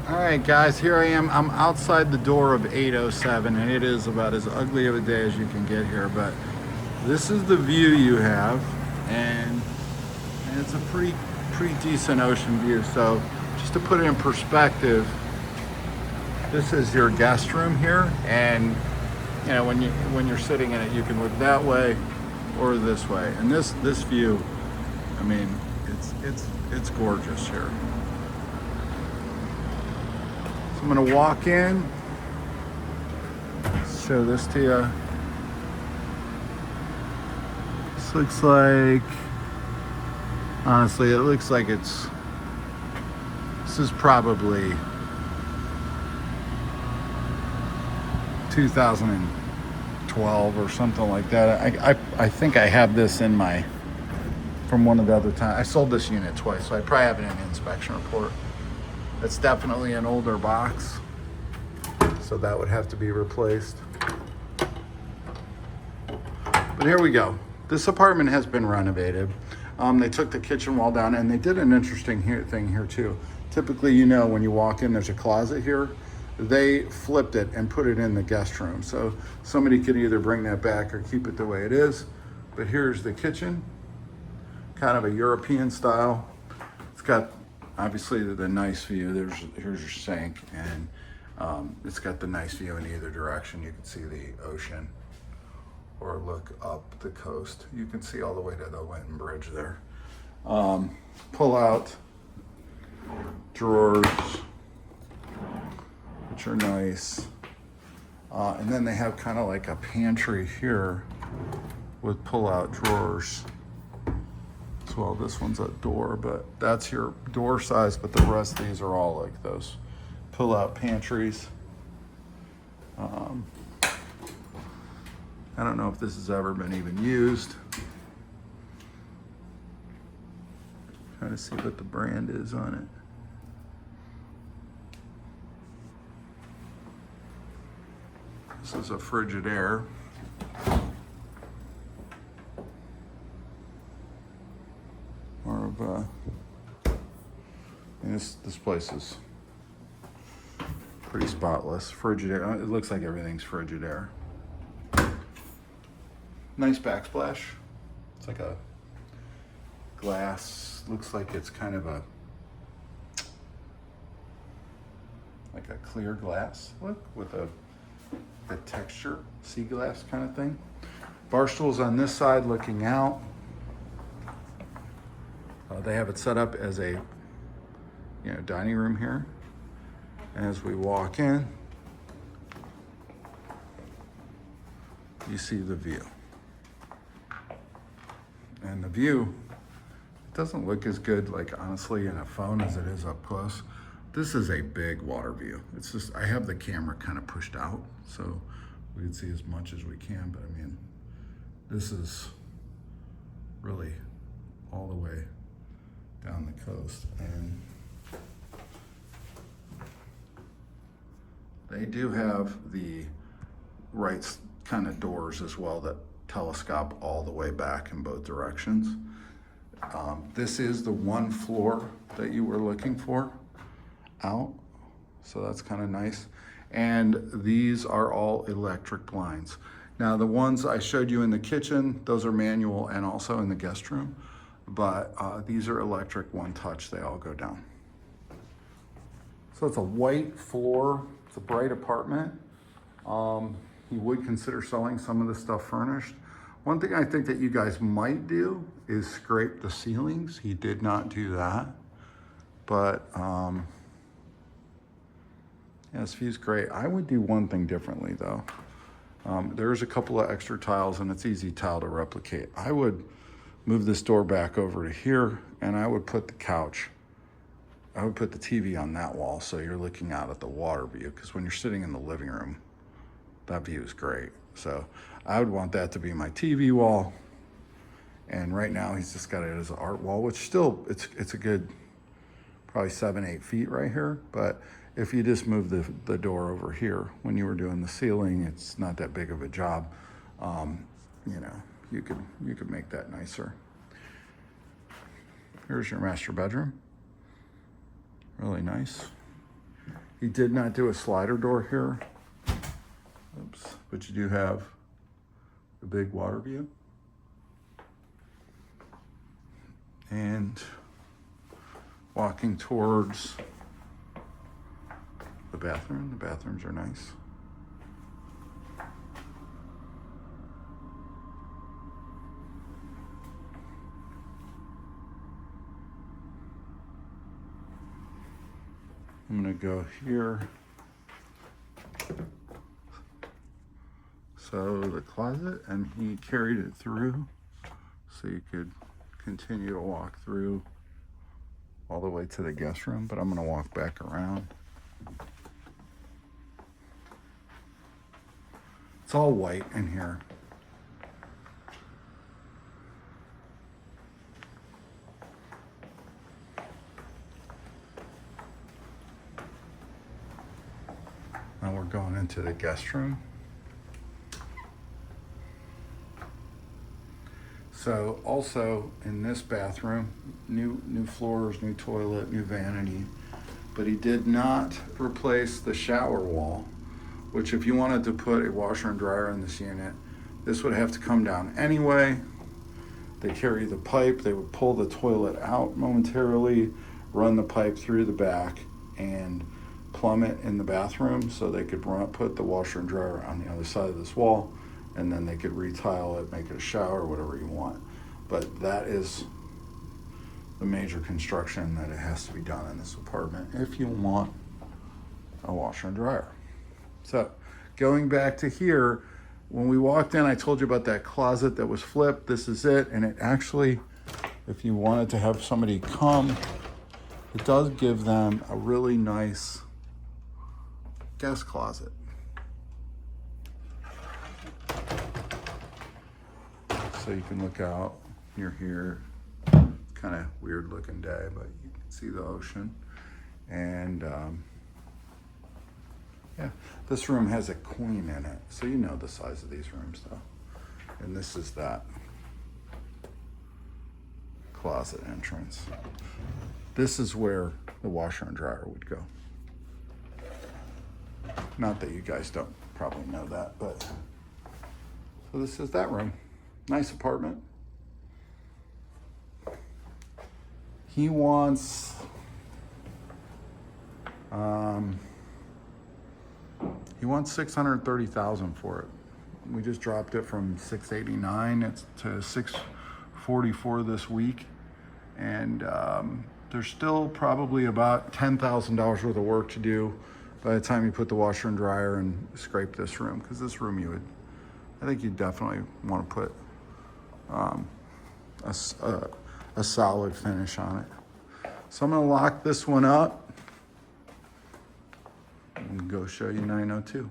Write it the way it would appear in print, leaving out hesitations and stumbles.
All right, guys, here I am. I'm outside the door of 807, and it is about as ugly of a day as you can get here. But this is the view you have, and it's a pretty decent ocean view. So, just to put it in perspective, this is your guest room here, and you know when you're sitting in it, you can look that way or this way. And this view, I mean, it's gorgeous here. So I'm gonna walk in, show this to you. This looks like, honestly, it looks like this is probably 2012 or something like that. I think I have this in my, from one of the other times. I sold this unit twice, so I probably have it in an inspection report. It's definitely an older box, so that would have to be replaced. But here we go. This apartment has been renovated. They took the kitchen wall down, and they did an interesting thing here too. Typically, you know, when you walk in, there's a closet here. They flipped it and put it in the guest room. So somebody could either bring that back or keep it the way it is. But here's the kitchen, kind of a European style. It's got obviously the nice view. Here's your sink, and it's got the nice view in either direction. You can see the ocean or look up the coast. You can see all the way to the Linton Bridge there. Pull out drawers, which are nice. And then they have kind of like a pantry here with pull-out drawers as well. This one's a door, but that's your door size, but the rest of these are all like those pull-out pantries. I don't know if this has ever been even used. Trying to see what the brand is on it. This is a Frigidaire. More of a, and this place is pretty spotless. Frigidaire. It looks like everything's Frigidaire. Nice backsplash. It's like a glass. Looks like it's kind of a clear glass look with a texture, sea glass kind of thing. Bar stools on this side looking out. They have it set up as a dining room here. As we walk in, you see the view. And the view, it doesn't look as good, like honestly, in a phone as it is up close. This is a big water view. It's just, I have the camera kind of pushed out so we can see as much as we can, but I mean, this is really all the way down the coast. And they do have the right kind of doors as well that telescope all the way back in both directions. This is the one floor that you were looking for out, so that's kind of nice. And these are all electric blinds. Now the ones I showed you in the kitchen, those are manual and also in the guest room, but these are electric, one touch, they all go down. So it's a white floor, it's a bright apartment. He would consider selling some of the stuff furnished. One thing I think that you guys might do is scrape the ceilings. He did not do that, but yeah, this view's great. I would do one thing differently though. There's a couple of extra tiles and it's easy tile to replicate. I would move this door back over to here and I would put the couch, I would put the TV on that wall so you're looking out at the water view, because when you're sitting in the living room, that view is great. So I would want that to be my TV wall. And right now he's just got it as an art wall, which still, it's a good, probably 7-8 feet right here. But if you just move the door over here, when you were doing the ceiling, it's not that big of a job. You could make that nicer. Here's your master bedroom. Really nice. He did not do a slider door here. Oops, but you do have a big water view. And walking towards the bathroom. The bathrooms are nice. I'm gonna go here. So the closet, and he carried it through so you could continue to walk through all the way to the guest room, but I'm gonna walk back around. It's all white in here. Now we're going into the guest room. So also in this bathroom, new floors, new toilet, new vanity, but he did not replace the shower wall, which if you wanted to put a washer and dryer in this unit, this would have to come down anyway. They carry the pipe, they would pull the toilet out momentarily, run the pipe through the back and plumb it in the bathroom so they could put the washer and dryer on the other side of this wall, and then they could retile it, make it a shower, whatever you want. But that is the major construction that it has to be done in this apartment if you want a washer and dryer. So going back to here, when we walked in, I told you about that closet that was flipped. This is it, and it actually, if you wanted to have somebody come, it does give them a really nice guest closet. So you can look out, you're here, kind of weird looking day, but you can see the ocean. And yeah, this room has a queen in it, so you know the size of these rooms though. And this is that closet entrance. This is where the washer and dryer would go. Not that you guys don't probably know that, but so this is that room. Nice apartment. He wants $630,000 for it. We just dropped it from $689. It's to $644 this week, and there's still probably about $10,000 worth of work to do by the time you put the washer and dryer and scrape this room, because this room I think you definitely want to put a solid finish on it. So I'm gonna lock this one up and go show you 902.